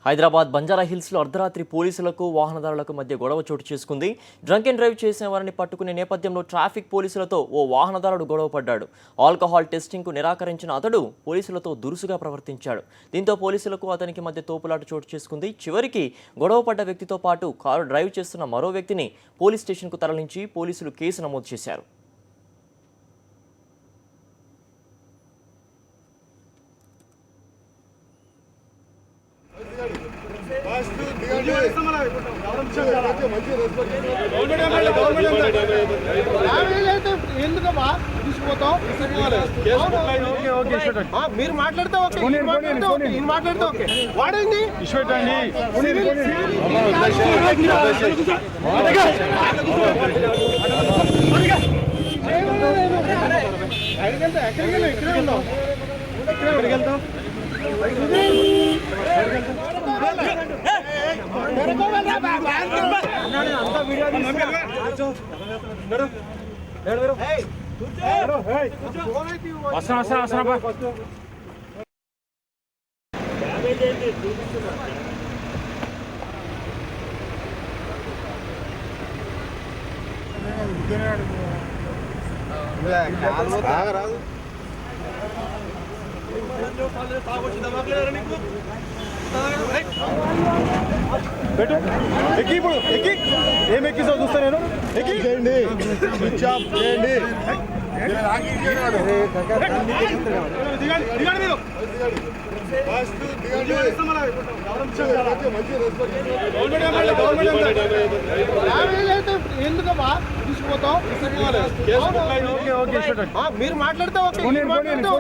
హైదరాబాద్ బంజారాహిల్స్లో అర్ధరాత్రి పోలీసులకు వాహనదారులకు మధ్య గొడవ చోటు చేసుకుంది. డ్రంక్ అండ్ డ్రైవ్ చేసిన వారిని పట్టుకునే నేపథ్యంలో ట్రాఫిక్ పోలీసులతో ఓ వాహనదారుడు గొడవ పడ్డాడు. ఆల్కహాల్ టెస్టింగ్కు నిరాకరించిన అతడు పోలీసులతో దురుసుగా ప్రవర్తించాడు. దీంతో పోలీసులకు అతనికి మధ్య తోపులాట చోటు చేసుకుంది. చివరికి గొడవ పడ్డ వ్యక్తితో పాటు కారు డ్రైవ్ చేస్తున్న మరో వ్యక్తిని పోలీస్ స్టేషన్కు తరలించి పోలీసులు కేసు నమోదు చేశారు. మీరు మాట్లాడితే ఓకే వాడండి ఎక్కడికి వెళ్తాం రాదు పెట్టు ఎక్కి ఇప్పుడు ఎక్కి ఏం ఎక్కిస్తావు చూస్తా నేను ఎక్కి చేయండి స్విచ్ ఆఫ్ చేయండి ఎందుకమ్మా తీసుకుపోతాం మీరు మాట్లాడితే ఓకే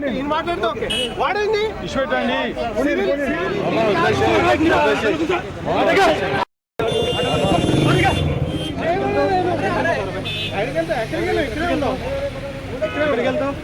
నేను మాట్లాడితే ఓకే వాడండి ఎక్కడికి వెళ్తాం